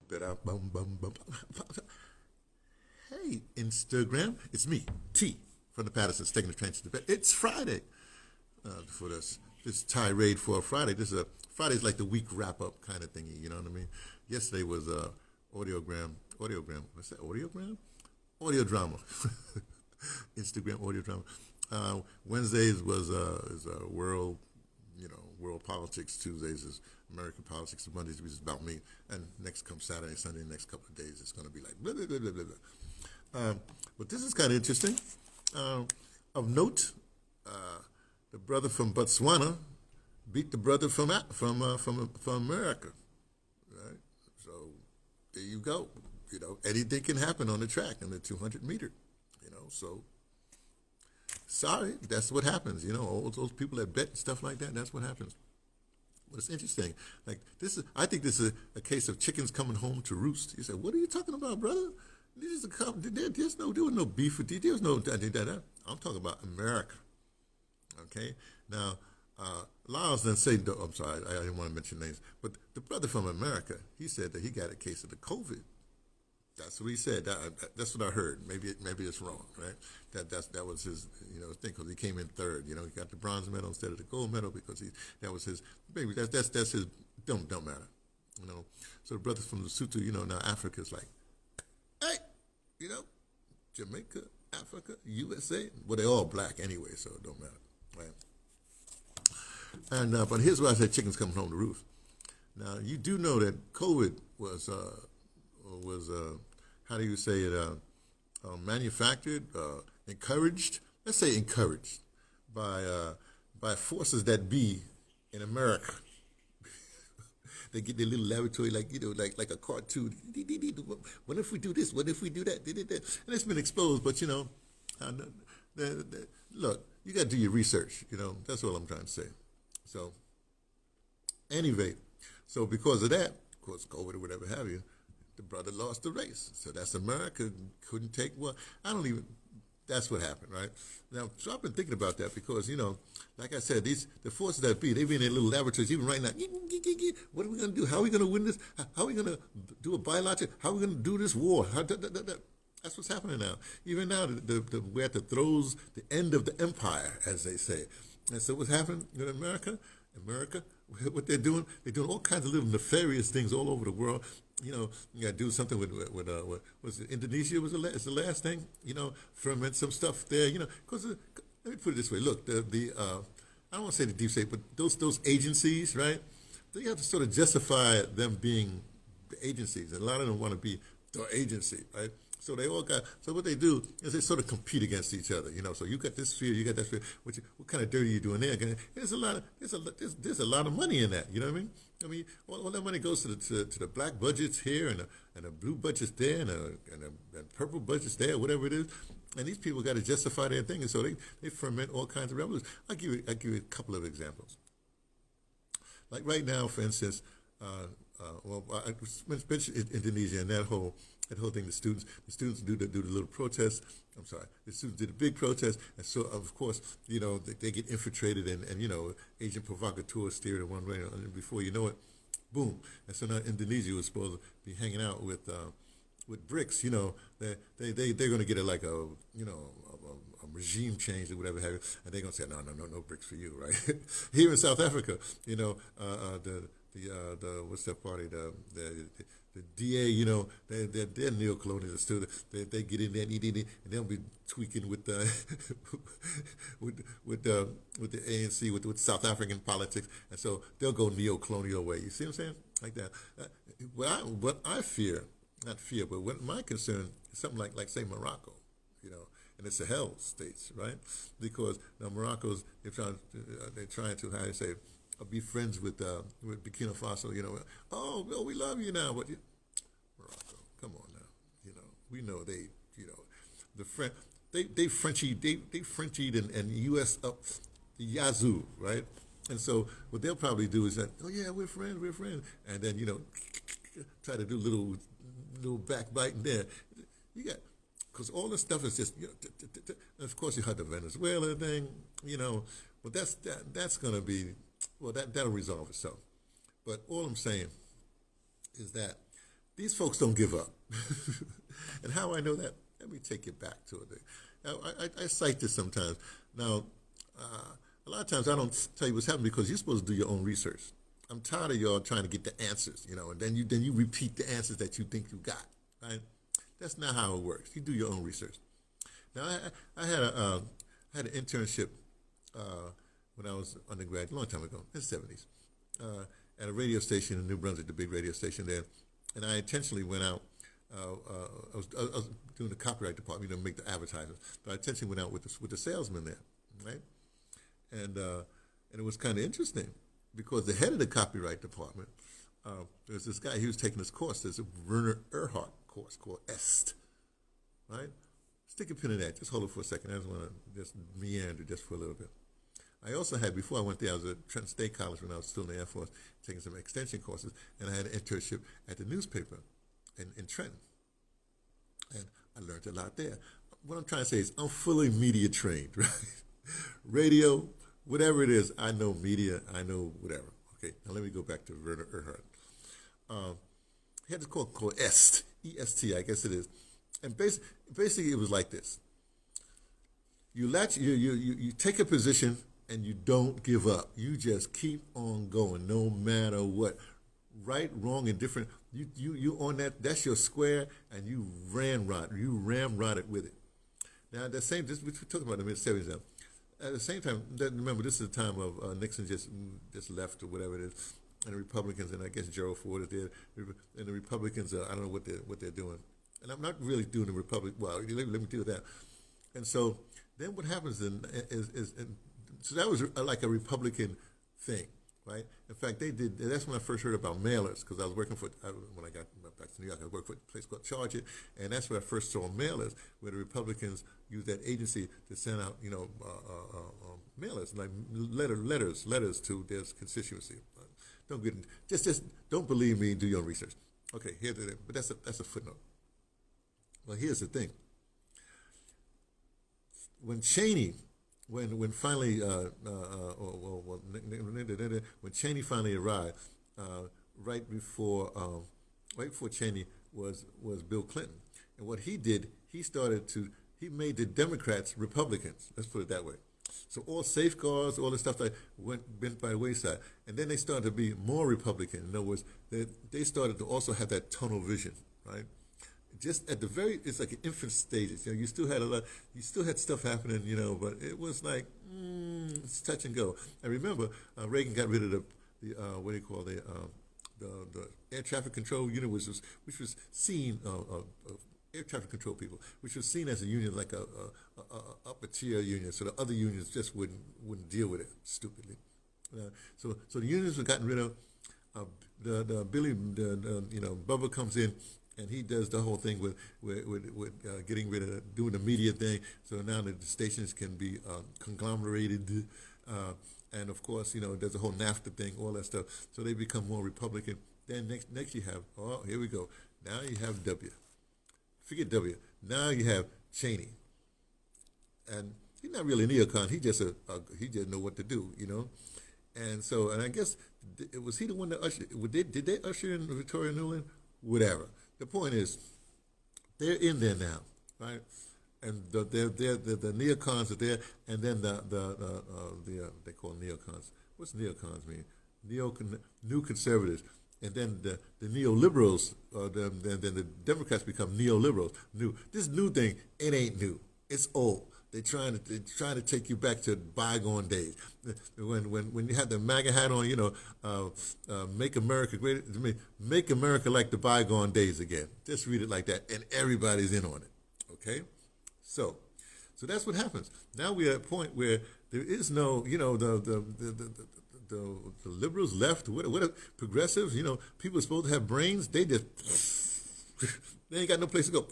Bum, bum, bum. Hey, Instagram, it's me, T, from the Pattersons, taking the train to the bed. It's Friday for this tirade for a Friday. This is a Friday's like the week wrap up kind of thingy. You know what I mean? Yesterday was audiogram. What's that? Audiogram, audio drama, Instagram audio drama. Wednesdays was is world, world politics. Tuesdays is American politics. Mondays is about me. And next comes Saturday, Sunday, next couple of days, it's going to be like blah, blah, blah, blah, blah. But this is kind of interesting. Of note, the brother from Botswana beat the brother from America. Right? So there you go. Anything can happen on the track on the 200 meter. So sorry, that's what happens. All those people that bet and stuff like that. That's what happens. But it's interesting. Like I think this is a case of chickens coming home to roost. You say, what are you talking about, brother? There was no beef with you. There was no that. I'm talking about America. Okay. Now, Lyles then said, I'm sorry, I didn't want to mention names, but the brother from America, he said that he got a case of the COVID. That's what he said. That's what I heard. Maybe it's wrong, right? That was his thing because he came in third. He got the bronze medal instead of the gold medal because that was his. Maybe that's his. Don't matter. So the brothers from Lesotho, now Africa's like, hey, you know, Jamaica, Africa, USA. Well, they're all black anyway, so it don't matter, right? And but here's why I said chickens coming home to roost. Now you do know that COVID was how do you say it? Manufactured, encouraged. Let's say encouraged by forces that be in America. They get their little laboratory, like a cartoon. What if we do this? What if we do that? And it's been exposed, but look, you got to do your research. That's all I'm trying to say. So, anyway, so because of that, of course, COVID or whatever have you, the brother lost the race. So that's America couldn't take one. I don't even. That's what happened, right? Now, so I've been thinking about that because, like I said, the forces that be, they've been in their little laboratories, even right now. What are we going to do? How are we going to win this? How are we going to do a biologic? How are we going to do this war? That's what's happening now. Even now, we're at the throes, the end of the empire, as they say. And so what's happening in America? What they're doing all kinds of little nefarious things all over the world. You got to do something with was it Indonesia was the last thing. Ferment some stuff there. Because let me put it this way. Look, the I don't want to say the deep state, but those agencies, right? They have to sort of justify them being the agencies, and a lot of them want to be the agency, right? So they all got. So what they do is they sort of compete against each other. So you got this sphere, you got that sphere. What kind of dirty are you doing there? There's a lot of money in that. You know what I mean? All that money goes to the black budgets here and the blue budgets there and purple budgets there, whatever it is. And these people got to justify their thing, and so they ferment all kinds of revolutions. I'll give you a couple of examples. Like right now, for instance, I mentioned Indonesia and that whole thing. The students do the little protest. I'm sorry, the students did a big protest, and so of course they get infiltrated and agent provocateur steer it one way, and before you know it, boom. And so now Indonesia was supposed to be hanging out with BRICS. They're going to get a regime change or whatever have you, and they're going to say no BRICS for you, right? Here in South Africa, the what's that party, the DA, they're neo-colonialists too. They get in there and eat it, and they'll be tweaking with the with the ANC, with South African politics, and so they'll go neo-colonial way. You see what I'm saying? Like that. What I fear, not fear, but what my concern is something like say Morocco, and it's Sahel states, right? Because now Morocco's they're trying to how do you say, be friends with Burkina Faso. Oh, well, we love you now, but Morocco, come on now. We know they, the French, they Frenchied and U.S. up the Yazoo, right? And so what they'll probably do is that, oh yeah, we're friends, and then try to do little backbiting there. You got. Because all this stuff is just, and of course you had the Venezuela thing, but that's going to be, well, that'll resolve itself. But all I'm saying is that These folks don't give up. And how I know that? Let me take you back to it. Now, I cite this sometimes. Now, a lot of times I don't tell you what's happening because you're supposed to do your own research. I'm tired of y'all trying to get the answers, and then you repeat the answers that you think you got. Right? That's not how it works. You do your own research. Now, I had an internship when I was undergrad, a long time ago, in the 70s, at a radio station in New Brunswick, the big radio station there. And I intentionally went out. I was doing the copyright department, make the advertisements. But I intentionally went out with the salesman there, right? And it was kind of interesting because the head of the copyright department, there was this guy. He was taking this course. There's a Werner Erhard course called EST, right? Stick a pin in that. Just hold it for a second. I just want to just meander just for a little bit. I also had, before I went there, I was at Trenton State College when I was still in the Air Force, taking some extension courses, and I had an internship at the newspaper in Trenton. And I learned a lot there. What I'm trying to say is I'm fully media trained, right? Radio, whatever it is, I know media, I know whatever. Okay, now let me go back to Werner Erhard. He had this course called EST, E-S-T, I guess it is. And basically it was like this. You take a position and you don't give up. You just keep on going no matter what. Right, wrong, and different. You on that's your square, and you ramrod it with it. Now, this we're talking about the mid-70s now. At the same time, remember, this is the time of Nixon just left or whatever it is, and the Republicans, and I guess Gerald Ford is there, and the Republicans, I don't know what they're doing. And I'm not really doing the Republic, well, let me deal with that. And so then what happens so that was like a Republican thing, right? In fact, that's when I first heard about mailers, because I was working when I got back to New York, I worked for a place called Charge It, and that's where I first saw mailers, where the Republicans used that agency to send out, mailers, like letters to their constituency. Just don't believe me, do your own research. Okay, but that's a footnote. Well, here's the thing. When Cheney, when finally, when Cheney finally arrived, right before Cheney was Bill Clinton, and what he did, he made the Democrats Republicans. Let's put it that way. So all safeguards, all the stuff that went by the wayside, and then they started to be more Republican. In other words, they started to also have that tunnel vision, right? Just at it's like an infant stages. You still had stuff happening, but it was like it's touch and go. I remember Reagan got rid of the what do you call the air traffic control unit, which was seen air traffic control people, which was seen as a union, like a upper tier union, so the other unions just wouldn't deal with it stupidly. So the unions were gotten rid of. Bubba comes in. And he does the whole thing with getting rid of doing the media thing. So now the stations can be conglomerated, and of course, there's the whole NAFTA thing, all that stuff. So they become more Republican. Then next you have, here we go. Now you have W. Forget W. Now you have Cheney, and he's not really a neocon. He just know what to do, And so, and I guess was he the one that ushered? Did they usher in Victoria Nuland? Whatever. The point is, they're in there now, right? And the neocons are there, and then they call them neocons. What's neocons mean? New conservatives, and then the neoliberals. Then the Democrats become neoliberals. This new thing, it ain't new. It's old. They're trying to take you back to bygone days. When you had the MAGA hat on, make America great. Make America like the bygone days again. Just read it like that, and everybody's in on it. Okay, so that's what happens. Now we're at a point where there is no, the liberals left. What progressives? People are supposed to have brains. They just they ain't got no place to go.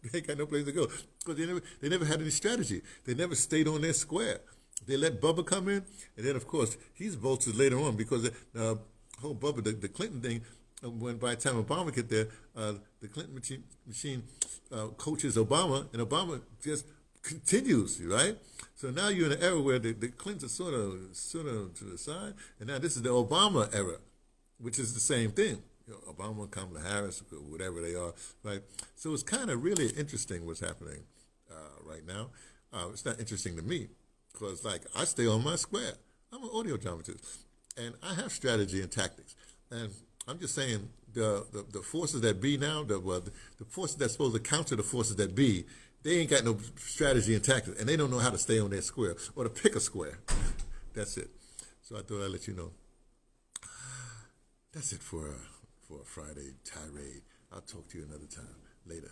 They ain't got no place to go because they never had any strategy. They never stayed on their square. They let Bubba come in, and then of course he's bolstered later on because the whole Bubba, the Clinton thing, when by the time Obama get there, the Clinton machine coaches Obama, and Obama just continues, right? So now you're in an era where the Clintons are sort of to the side, and now this is the Obama era, which is the same thing, Obama, Kamala Harris, whatever they are, right? So it's kind of really interesting what's happening right now. It's not interesting to me because, like, I stay on my square. I'm an audio dramatist, and I have strategy and tactics. And I'm just saying the forces that be now, the forces that's supposed to counter the forces that be, they ain't got no strategy and tactics, and they don't know how to stay on their square or to pick a square. That's it. So I thought I'd let you know. That's it for a Friday tirade. I'll talk to you another time. Later.